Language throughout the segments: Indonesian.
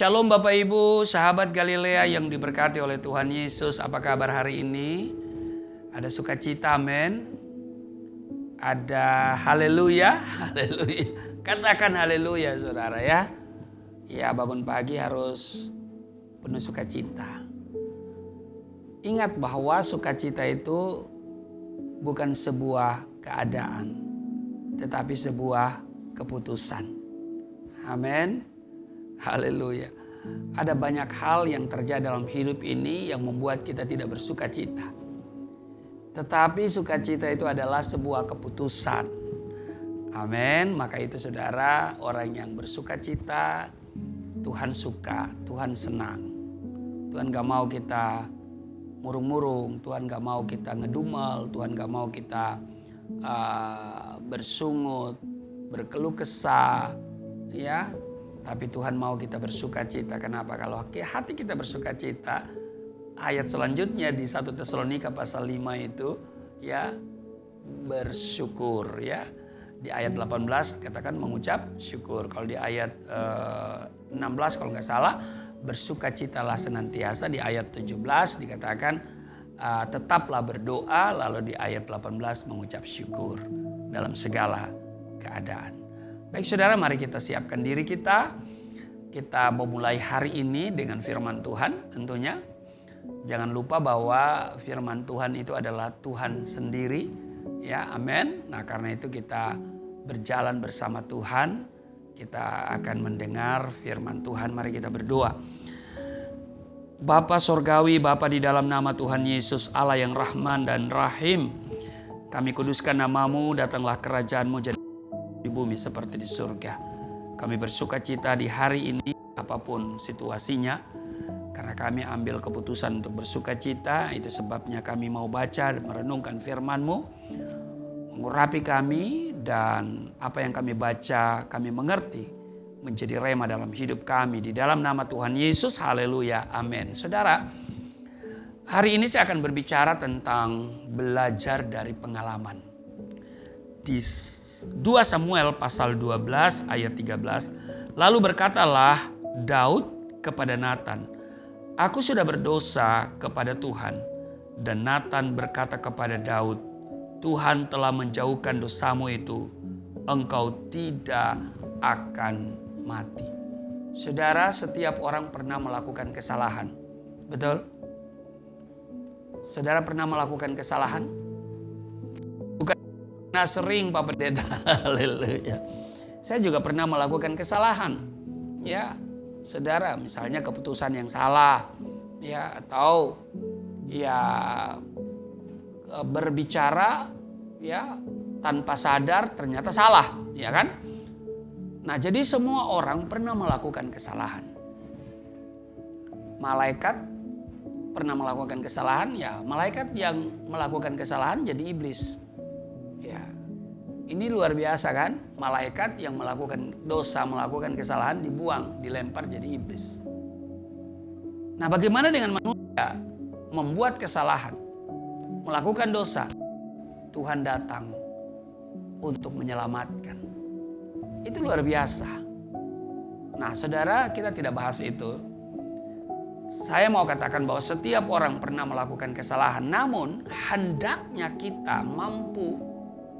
Shalom Bapak Ibu, sahabat Galilea yang diberkati oleh Tuhan Yesus. Apa kabar hari ini? Ada sukacita, amin. Ada haleluya, haleluya. Katakan haleluya saudara ya. Ya, bangun pagi harus penuh sukacita. Ingat bahwa sukacita itu bukan sebuah keadaan, tetapi sebuah keputusan. Amin. Haleluya. Ada banyak hal yang terjadi dalam hidup ini yang membuat kita tidak bersukacita. Tetapi sukacita itu adalah sebuah keputusan. Amin. Maka itu saudara, orang yang bersukacita, Tuhan suka, Tuhan senang. Tuhan gak mau kita murung-murung, Tuhan gak mau kita ngedumel, Tuhan gak mau kita bersungut, berkeluh kesah, ya. Tapi Tuhan mau kita bersukacita. Kenapa? Kalau hati kita bersukacita, ayat selanjutnya di 1 Tesalonika pasal 5 itu ya bersyukur ya. Di ayat 18 katakan mengucap syukur. Kalau di ayat 16 kalau nggak salah bersukacitalah senantiasa. Di ayat 17 dikatakan tetaplah berdoa. Lalu di ayat 18 mengucap syukur dalam segala keadaan. Baik saudara, mari kita siapkan diri kita. Kita memulai hari ini dengan firman Tuhan tentunya. Jangan lupa bahwa firman Tuhan itu adalah Tuhan sendiri. Ya, amin. Nah, karena itu kita berjalan bersama Tuhan. Kita akan mendengar firman Tuhan. Mari kita berdoa. Bapa Sorgawi, Bapa di dalam nama Tuhan Yesus, Allah yang Rahman dan Rahim. Kami kuduskan namamu, datanglah kerajaanmu jadi di bumi seperti di surga. Kami bersukacita di hari ini apapun situasinya. Karena kami ambil keputusan untuk bersukacita. Itu sebabnya kami mau baca dan merenungkan firman-Mu. Mengurapi kami dan apa yang kami baca kami mengerti. Menjadi rema dalam hidup kami. Di dalam nama Tuhan Yesus, haleluya, amin. Saudara, hari ini saya akan berbicara tentang belajar dari pengalaman. Di 2 Samuel pasal 12 ayat 13. Lalu berkatalah Daud kepada Natan, aku sudah berdosa kepada Tuhan. Dan Natan berkata kepada Daud, Tuhan telah menjauhkan dosamu itu. Engkau tidak akan mati. Saudara, setiap orang pernah melakukan kesalahan. Betul? Saudara pernah melakukan kesalahan? Nah, sering Pak Pendeta, haleluya. Saya juga pernah melakukan kesalahan. Ya, saudara, misalnya keputusan yang salah, ya, atau ya berbicara ya tanpa sadar ternyata salah, ya kan? Nah, jadi semua orang pernah melakukan kesalahan. Malaikat pernah melakukan kesalahan, ya, malaikat yang melakukan kesalahan jadi iblis. Ya, ini luar biasa kan? Malaikat yang melakukan dosa, melakukan kesalahan dibuang, dilempar jadi iblis. Nah, bagaimana dengan manusia membuat kesalahan, melakukan dosa? Tuhan datang untuk menyelamatkan. Itu luar biasa. Nah, saudara, kita tidak bahas itu. Saya mau katakan bahwa setiap orang pernah melakukan kesalahan, namun hendaknya kita mampu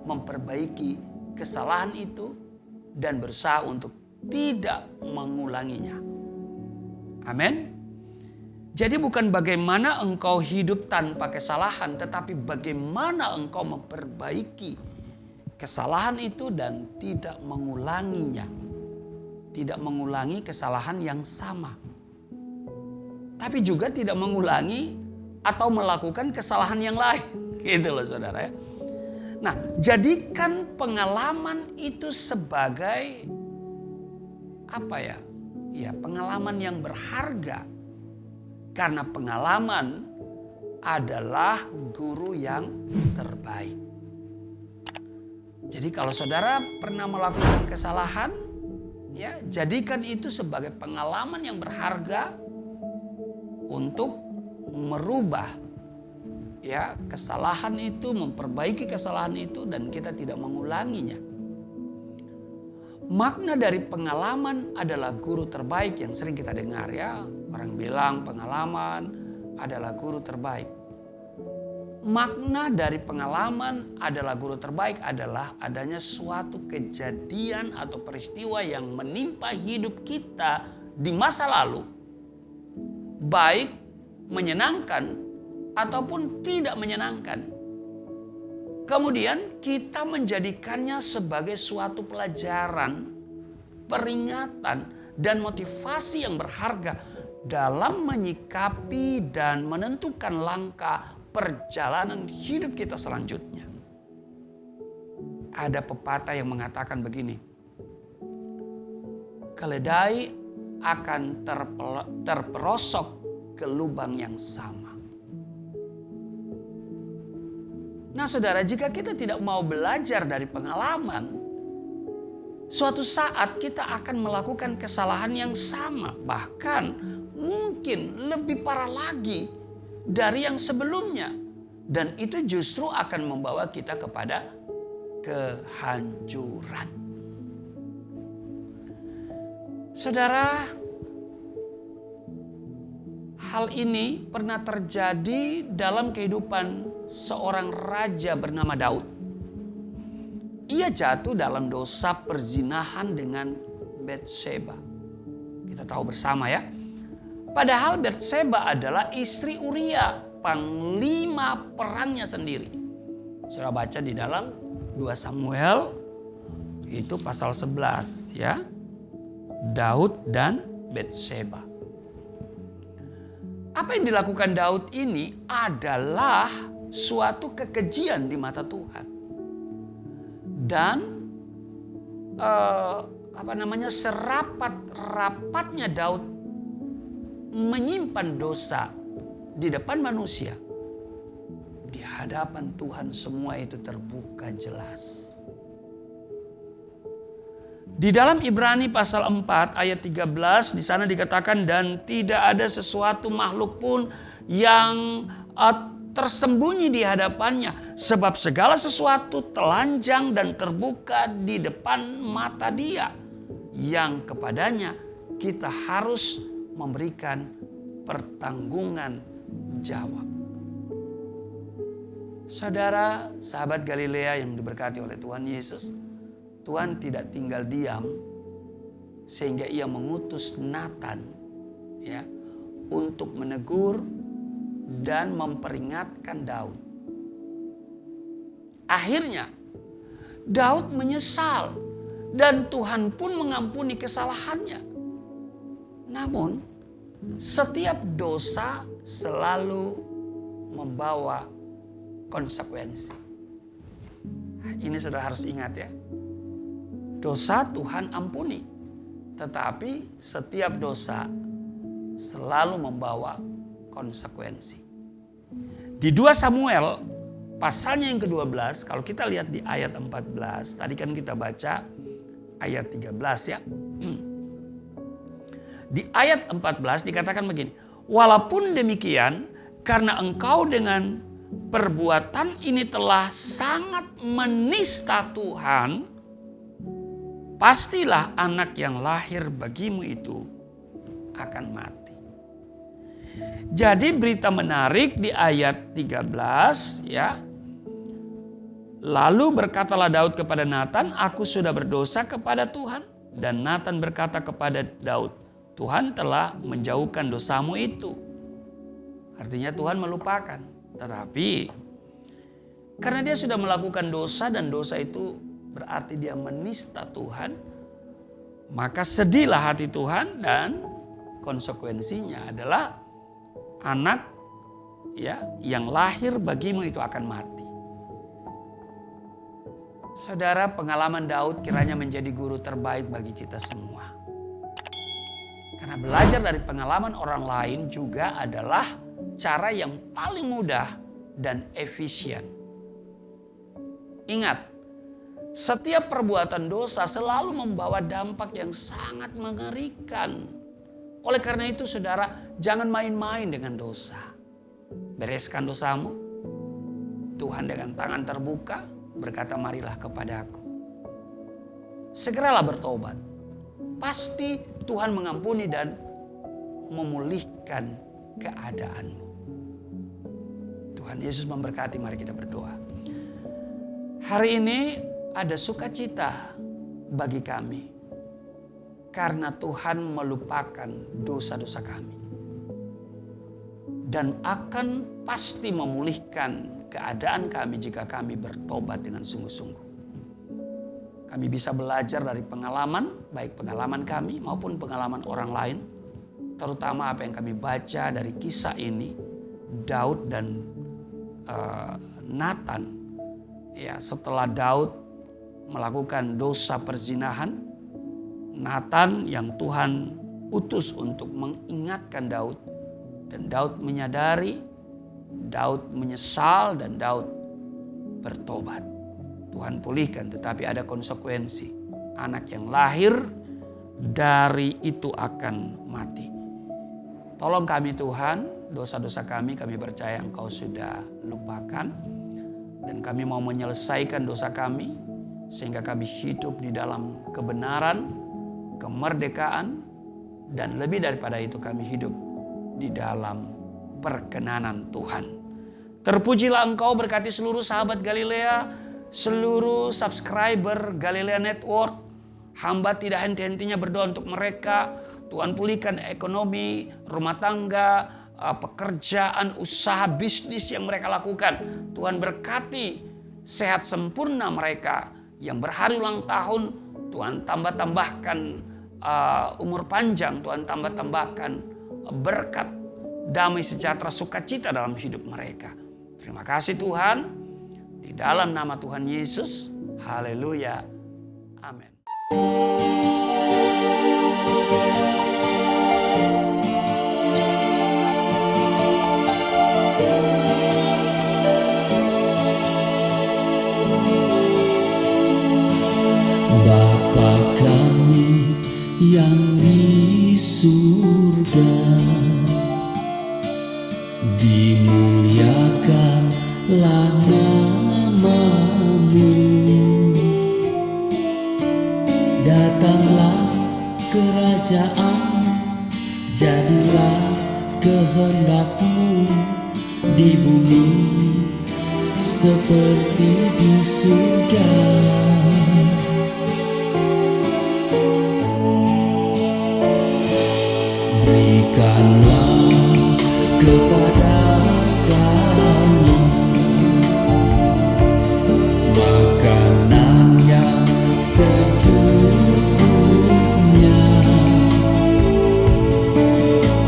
memperbaiki kesalahan itu dan berusaha untuk tidak mengulanginya. Amin. Jadi bukan bagaimana engkau hidup tanpa kesalahan, tetapi bagaimana engkau memperbaiki kesalahan itu dan tidak mengulanginya. Tidak mengulangi kesalahan yang sama. Tapi juga tidak mengulangi atau melakukan kesalahan yang lain. Gitu loh saudara ya. Nah, jadikan pengalaman itu sebagai apa ya? Ya, pengalaman yang berharga. Karena pengalaman adalah guru yang terbaik. Jadi kalau saudara pernah melakukan kesalahan, ya, jadikan itu sebagai pengalaman yang berharga untuk merubah ya kesalahan itu, memperbaiki kesalahan itu dan kita tidak mengulanginya. Makna dari pengalaman adalah guru terbaik yang sering kita dengar ya. Orang bilang pengalaman adalah guru terbaik. Makna dari pengalaman adalah guru terbaik adalah adanya suatu kejadian atau peristiwa yang menimpa hidup kita di masa lalu. Baik menyenangkan ataupun tidak menyenangkan. Kemudian kita menjadikannya sebagai suatu pelajaran, peringatan, dan motivasi yang berharga dalam menyikapi dan menentukan langkah perjalanan hidup kita selanjutnya. Ada pepatah yang mengatakan begini, keledai akan terperosok ke lubang yang sama. Nah saudara, jika kita tidak mau belajar dari pengalaman, suatu saat kita akan melakukan kesalahan yang sama. Bahkan mungkin lebih parah lagi dari yang sebelumnya. Dan itu justru akan membawa kita kepada kehancuran. Saudara, hal ini pernah terjadi dalam kehidupan seorang raja bernama Daud. Ia jatuh dalam dosa perzinahan dengan Batseba. Kita tahu bersama ya. Padahal Batseba adalah istri Uria, panglima perangnya sendiri. Saudara baca di dalam 2 Samuel itu pasal 11 ya. Daud dan Batseba. Apa yang dilakukan Daud ini adalah suatu kekejian di mata Tuhan. Dan serapat-rapatnya Daud menyimpan dosa di depan manusia. Di hadapan Tuhan semua itu terbuka jelas. Di dalam Ibrani pasal 4 ayat 13 di sana dikatakan, dan tidak ada sesuatu makhluk pun yang tersembunyi di hadapannya, sebab segala sesuatu telanjang dan terbuka di depan mata Dia, yang kepadanya kita harus memberikan pertanggungan jawab. Saudara, sahabat Galilea yang diberkati oleh Tuhan Yesus, Tuhan tidak tinggal diam sehingga Ia mengutus Nathan ya untuk menegur dan memperingatkan Daud. Akhirnya Daud menyesal dan Tuhan pun mengampuni kesalahannya. Namun setiap dosa selalu membawa konsekuensi. Ini sudah harus ingat ya. Dosa Tuhan ampuni, tetapi setiap dosa selalu membawa konsekuensi. Di 2 Samuel pasalnya yang ke-12, kalau kita lihat di ayat 14, tadi kan kita baca ayat 13 ya. Di ayat 14 dikatakan begini, walaupun demikian karena engkau dengan perbuatan ini telah sangat menista Tuhan, pastilah anak yang lahir bagimu itu akan mati. Jadi berita menarik di ayat 13 ya. Lalu berkatalah Daud kepada Nathan, aku sudah berdosa kepada Tuhan. Dan Nathan berkata kepada Daud, Tuhan telah menjauhkan dosamu itu. Artinya Tuhan melupakan. Tetapi karena dia sudah melakukan dosa dan dosa itu berarti dia menista Tuhan, maka sedihlah hati Tuhan dan konsekuensinya adalah anak ya yang lahir bagimu itu akan mati. Saudara, pengalaman Daud kiranya menjadi guru terbaik bagi kita semua. Karena belajar dari pengalaman orang lain juga adalah cara yang paling mudah dan efisien. Ingat, setiap perbuatan dosa selalu membawa dampak yang sangat mengerikan. Oleh karena itu saudara, jangan main-main dengan dosa. Bereskan dosamu. Tuhan dengan tangan terbuka berkata, marilah kepadaku. segeralah bertobat. Pasti Tuhan mengampuni dan memulihkan keadaanmu. Tuhan Yesus memberkati, mari kita berdoa. Hari ini ada sukacita bagi kami karena Tuhan melupakan dosa-dosa kami dan akan pasti memulihkan keadaan kami jika kami bertobat dengan sungguh-sungguh. Kami bisa belajar dari pengalaman, baik pengalaman kami maupun pengalaman orang lain, terutama apa yang kami baca dari kisah ini, Daud dan Nathan. Ya, setelah Daud melakukan dosa perzinahan, Nathan yang Tuhan utus untuk mengingatkan Daud, dan Daud menyadari, Daud menyesal, dan Daud bertobat. Tuhan pulihkan, tetapi ada konsekuensi. Anak yang lahir dari itu akan mati. Tolong kami Tuhan, dosa-dosa kami percaya Engkau sudah lupakan. Dan kami mau menyelesaikan dosa kami, sehingga kami hidup di dalam kebenaran, kemerdekaan, dan lebih daripada itu kami hidup di dalam perkenanan Tuhan. Terpujilah Engkau, berkati seluruh sahabat Galilea, seluruh subscriber Galilea Network. Hamba tidak henti-hentinya berdoa untuk mereka. Tuhan pulihkan ekonomi, rumah tangga, pekerjaan, usaha, bisnis yang mereka lakukan. Tuhan berkati sehat sempurna mereka. Yang berhari ulang tahun, Tuhan tambahkan umur panjang. Tuhan tambahkan berkat, damai, sejahtera, sukacita dalam hidup mereka. Terima kasih Tuhan. Di dalam nama Tuhan Yesus, haleluya, amin. Bapa kami yang di surga, dimuliakanlah namamu. Datanglah kerajaan, jadilah kehendakmu di bumi seperti di surga. Berikanlah kepada kami makanan yang secukupnya.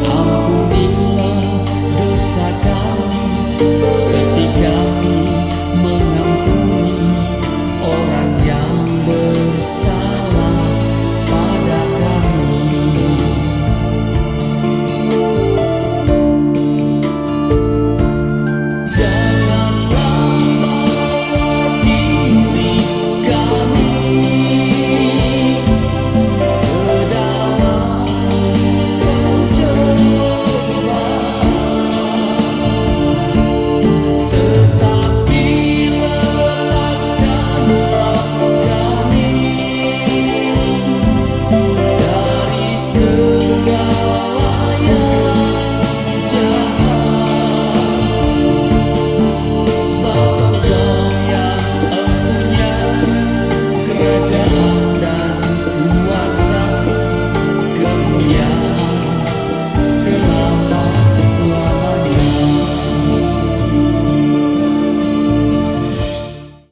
Ampunilah dosa kami seperti kami mengampuni orang yang bersalah pada kami. Kerajaan